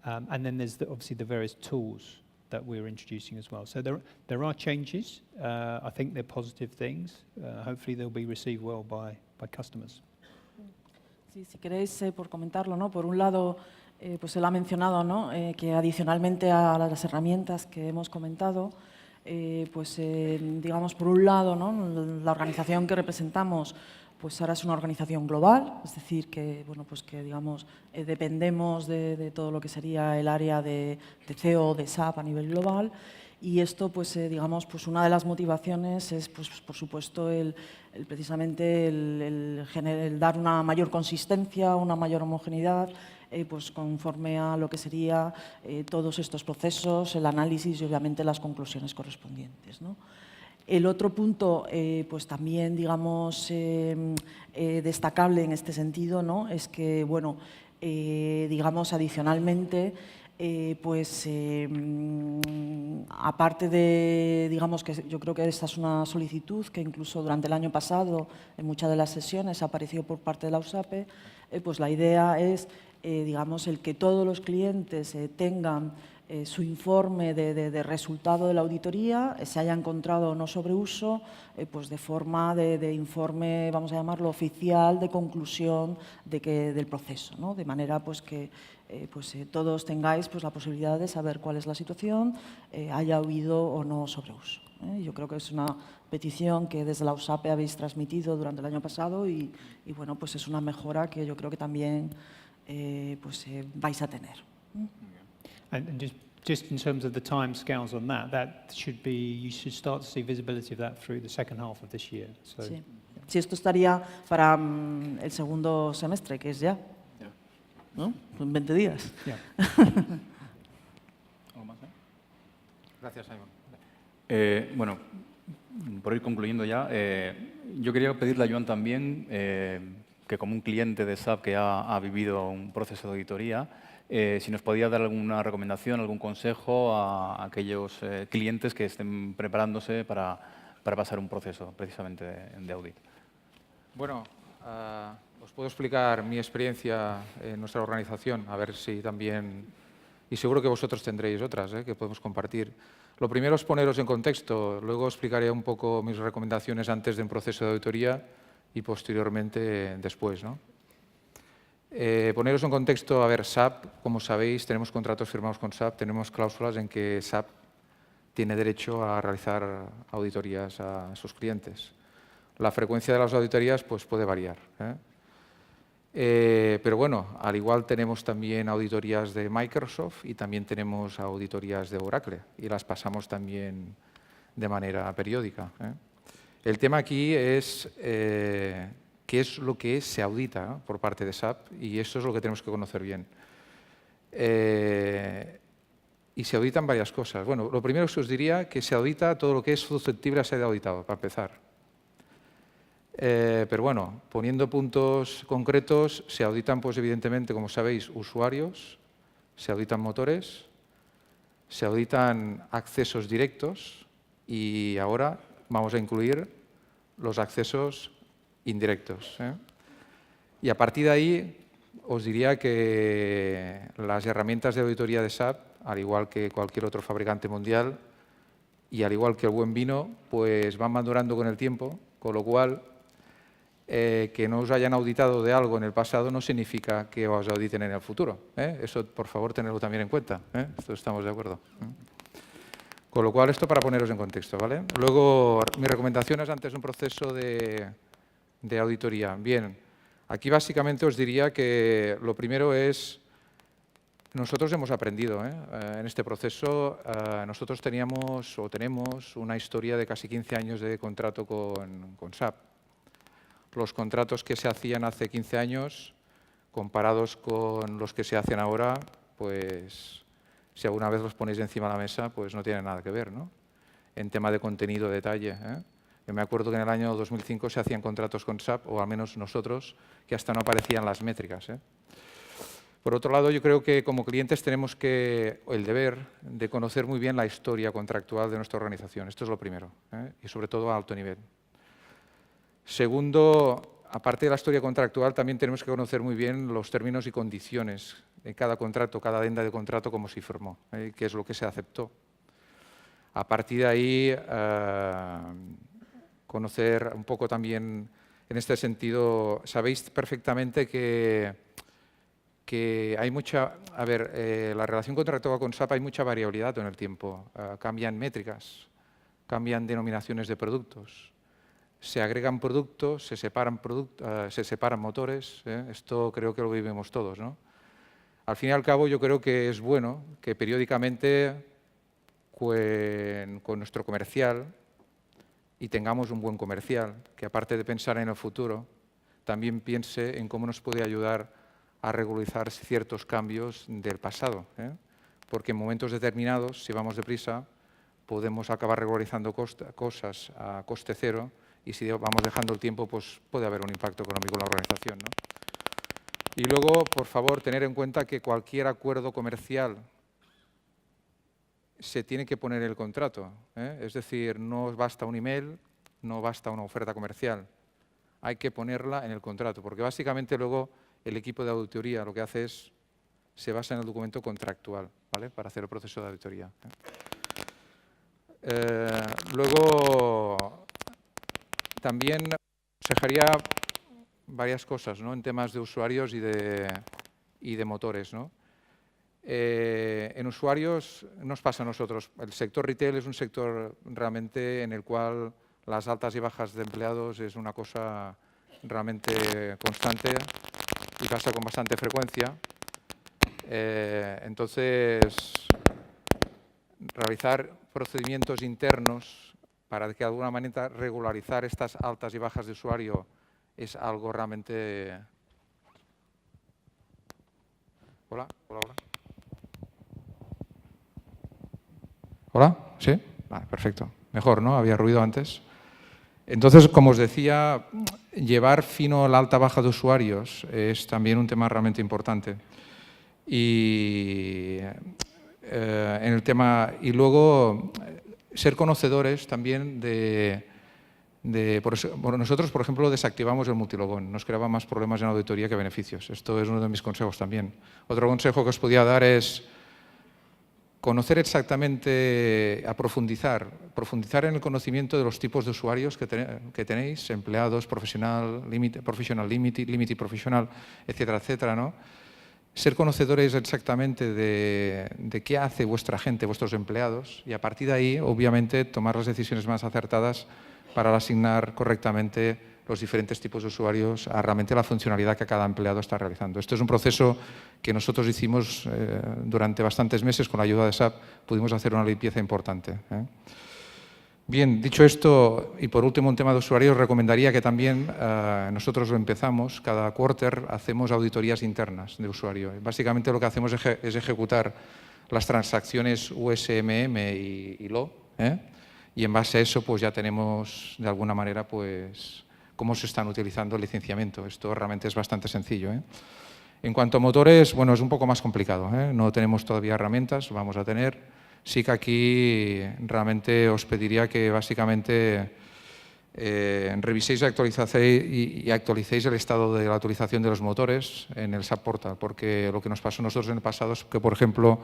And then there's obviously the various tools that we're introducing as well. So there are changes. I think they're positive things. Hopefully they'll be received well by customers. Sí, si queréis, por comentarlo, ¿no? Por un lado, pues él ha mencionado, ¿no? Que adicionalmente a las herramientas que hemos comentado, pues digamos, por un lado, ¿no? La organización que representamos, pues ahora es una organización global, es decir, que, bueno, pues que digamos, dependemos de todo lo que sería el área de CEO, de SAP a nivel global. Y esto, pues, digamos, pues una de las motivaciones es, pues, por supuesto, precisamente el dar una mayor consistencia, una mayor homogeneidad, pues conforme a lo que sería todos estos procesos, el análisis y, obviamente, las conclusiones correspondientes, ¿no? El otro punto, pues también, digamos, destacable en este sentido, ¿no? Es que, bueno, digamos, adicionalmente, pues aparte de, digamos, que yo creo que esta es una solicitud que incluso durante el año pasado en muchas de las sesiones apareció por parte de la USAPE, pues la idea es, digamos, el que todos los clientes tengan su informe de resultado de la auditoría, se haya encontrado o no sobreuso, pues de forma de informe, vamos a llamarlo oficial, de conclusión del proceso, ¿no? De manera pues que todos tengáis pues la posibilidad de saber cuál es la situación, haya habido o no sobreuso. Yo creo que es una petición que desde la USAPE habéis transmitido durante el año pasado y bueno, pues es una mejora que yo creo que también vais a tener. And just in terms of the time scales on that should be, you should start to see visibility of that through the second half of this year. So. Sí. Sí, esto estaría para el segundo semestre, que es ya, ¿no? En 20 días. Yeah. ¿Algo más? Gracias, Simon. Bueno, por ir concluyendo ya, yo quería pedirle a Joan también que como un cliente de SAP que ha vivido un proceso de auditoría, si nos podía dar alguna recomendación, algún consejo a aquellos clientes que estén preparándose para pasar un proceso precisamente de audit. Bueno, os puedo explicar mi experiencia en nuestra organización, a ver si también, y seguro que vosotros tendréis otras que podemos compartir. Lo primero es poneros en contexto, luego explicaré un poco mis recomendaciones antes de un proceso de auditoría y posteriormente después, ¿no? Poneros en contexto, a ver, SAP, como sabéis, tenemos contratos firmados con SAP, tenemos cláusulas en que SAP tiene derecho a realizar auditorías a sus clientes. La frecuencia de las auditorías pues, puede variar. Pero bueno, al igual tenemos también auditorías de Microsoft y también tenemos auditorías de Oracle y las pasamos también de manera periódica. El tema aquí es qué es lo que se audita por parte de SAP y eso es lo que tenemos que conocer bien. Y se auditan varias cosas. Bueno, lo primero que os diría que se audita todo lo que es susceptible a ser auditado, para empezar. Pero bueno, poniendo puntos concretos, se auditan, pues evidentemente, como sabéis, usuarios, se auditan motores, se auditan accesos directos y ahora vamos a incluir los accesos indirectos. Y a partir de ahí os diría que las herramientas de auditoría de SAP, al igual que cualquier otro fabricante mundial y al igual que el buen vino, pues van madurando con el tiempo, con lo cual que no os hayan auditado de algo en el pasado no significa que os auditen en el futuro. Eso, por favor, tenerlo también en cuenta. Esto estamos de acuerdo. Con lo cual, esto para poneros en contexto, ¿vale? Luego, mis recomendaciones antes de un proceso de auditoría. Bien, aquí básicamente os diría que lo primero es Nosotros hemos aprendido en este proceso. Nosotros tenemos una historia de casi 15 años de contrato con SAP. Los contratos que se hacían hace 15 años, comparados con los que se hacen ahora, pues si alguna vez los ponéis encima de la mesa, pues no tienen nada que ver, ¿no? En tema de contenido, detalle. Yo me acuerdo que en el año 2005 se hacían contratos con SAP, o al menos nosotros, que hasta no aparecían las métricas. Por otro lado, yo creo que como clientes tenemos el deber de conocer muy bien la historia contractual de nuestra organización. Esto es lo primero, y sobre todo a alto nivel. Segundo, aparte de la historia contractual, también tenemos que conocer muy bien los términos y condiciones de cada contrato, cada adenda de contrato, cómo se firmó, qué es lo que se aceptó. A partir de ahí, conocer un poco también, en este sentido, sabéis perfectamente que hay mucha... A ver, la relación contractual con SAP hay mucha variabilidad en el tiempo. Cambian métricas, cambian denominaciones de productos, se agregan productos, se separan motores. Esto creo que lo vivimos todos, ¿no? Al fin y al cabo, yo creo que es bueno que periódicamente con nuestro comercial, y tengamos un buen comercial, que aparte de pensar en el futuro, también piense en cómo nos puede ayudar a regularizar ciertos cambios del pasado. Porque en momentos determinados, si vamos deprisa, podemos acabar regularizando cosas a coste cero, y si vamos dejando el tiempo, pues puede haber un impacto económico en la organización, ¿no? Y luego, por favor, tener en cuenta que cualquier acuerdo comercial se tiene que poner en el contrato. Es decir, no basta un email, no basta una oferta comercial. Hay que ponerla en el contrato, porque básicamente luego el equipo de auditoría lo que hace es, se basa en el documento contractual, ¿vale? Para hacer el proceso de auditoría. Luego, también aconsejaría varias cosas, ¿no? En temas de usuarios y de motores, ¿no? En usuarios nos pasa a nosotros. El sector retail es un sector realmente en el cual las altas y bajas de empleados es una cosa realmente constante y pasa con bastante frecuencia. Entonces, realizar procedimientos internos para que de alguna manera regularizar estas altas y bajas de usuario es algo realmente... Hola, hola, hola. ¿Hola? ¿Sí? Vale, perfecto. Mejor, ¿no? Había ruido antes. Entonces, como os decía, llevar fino la alta-baja de usuarios es también un tema realmente importante. Y en el tema... Y luego, ser conocedores también nosotros, por ejemplo, desactivamos el multilogón. Nos creaba más problemas en auditoría que beneficios. Esto es uno de mis consejos también. Otro consejo que os podía dar es conocer exactamente, profundizar en el conocimiento de los tipos de usuarios que tenéis, empleados, profesional, límite profesional, etcétera, etcétera, ¿no? Ser conocedores exactamente de qué hace vuestra gente, vuestros empleados, y a partir de ahí, obviamente, tomar las decisiones más acertadas para asignar correctamente los diferentes tipos de usuarios a realmente la funcionalidad que cada empleado está realizando. Esto es un proceso que nosotros hicimos durante bastantes meses con la ayuda de SAP. Pudimos hacer una limpieza importante. Bien, dicho esto, y por último, un tema de usuarios, recomendaría que también nosotros lo empezamos, cada quarter hacemos auditorías internas de usuario. Básicamente lo que hacemos es ejecutar las transacciones USMM y LO, y en base a eso pues ya tenemos de alguna manera pues cómo se están utilizando el licenciamiento. Esto realmente es bastante sencillo. En cuanto a motores, bueno, es un poco más complicado. No tenemos todavía herramientas, vamos a tener. Sí que aquí realmente os pediría que básicamente reviséis y actualicéis el estado de la utilización de los motores en el SAP Portal, porque lo que nos pasó a nosotros en el pasado es que, por ejemplo,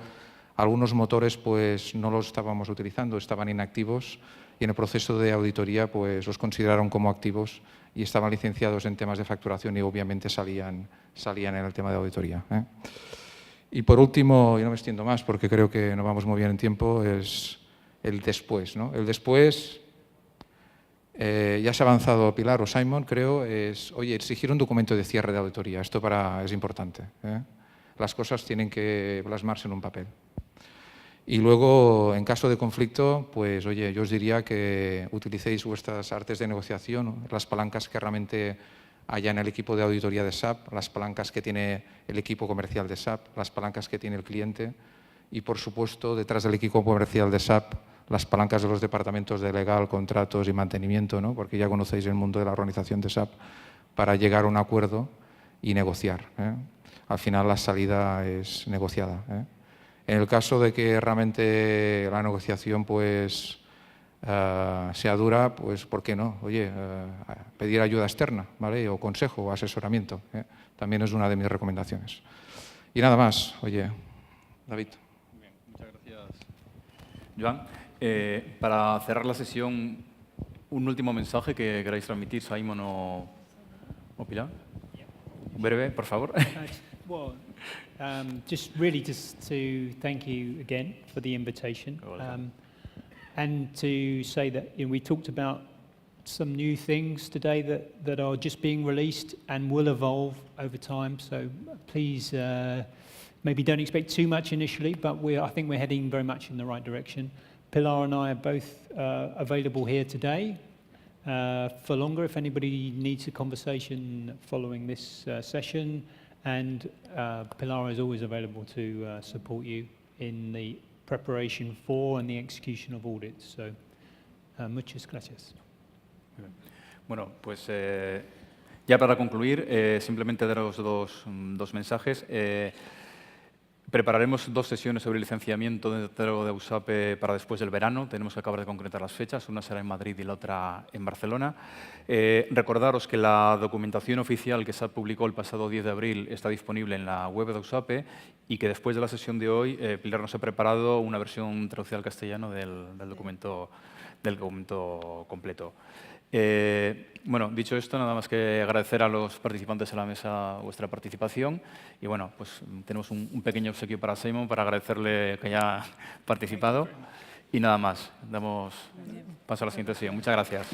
algunos motores pues no los estábamos utilizando, estaban inactivos, y en el proceso de auditoría pues los consideraron como activos y estaban licenciados en temas de facturación y obviamente salían en el tema de auditoría. Y por último, y no me extiendo más porque creo que no vamos muy bien en tiempo, es el después, ¿no? El después, ya se ha avanzado Pilar o Simon, creo, es, oye, exigir un documento de cierre de auditoría. Esto es importante. las cosas tienen que plasmarse en un papel. Y luego, en caso de conflicto, pues oye, yo os diría que utilicéis vuestras artes de negociación, las palancas que realmente haya en el equipo de auditoría de SAP, las palancas que tiene el equipo comercial de SAP, las palancas que tiene el cliente y, por supuesto, detrás del equipo comercial de SAP, las palancas de los departamentos de legal, contratos y mantenimiento, ¿no? Porque ya conocéis el mundo de la organización de SAP, para llegar a un acuerdo y negociar, ¿eh? Al final la salida es negociada, ¿eh? En el caso de que realmente la negociación pues, sea dura, pues ¿por qué no? Oye, pedir ayuda externa, ¿vale? O consejo o asesoramiento, ¿eh? También es una de mis recomendaciones. Y nada más. Oye, David. Bien, muchas gracias, Joan. Para cerrar la sesión, un último mensaje que queráis transmitir, Simon o Pilar. Breve, por favor. Well, just to thank you again for the invitation, You're welcome. and to say that we talked about some new things today that are just being released and will evolve over time. So please, maybe don't expect too much initially, but I think we're heading very much in the right direction. Pilar and I are both available here today for longer if anybody needs a conversation following this session. And Pilar is always available to support you in the preparation for and the execution of audits. So, muchas gracias. Bueno, pues ya para concluir, simplemente daros dos mensajes. Prepararemos 2 sesiones sobre licenciamiento dentro de USAPE para después del verano. Tenemos que acabar de concretar las fechas. Una será en Madrid y la otra en Barcelona. Recordaros que la documentación oficial que SAP publicó el pasado 10 de abril está disponible en la web de USAPE y que después de la sesión de hoy, Pilar nos ha preparado una versión traducida al castellano del documento completo. Bueno, dicho esto, nada más que agradecer a los participantes en la mesa vuestra participación y bueno, pues tenemos un pequeño obsequio para Simon para agradecerle que haya participado y nada más. Damos paso a la siguiente sesión. Muchas gracias.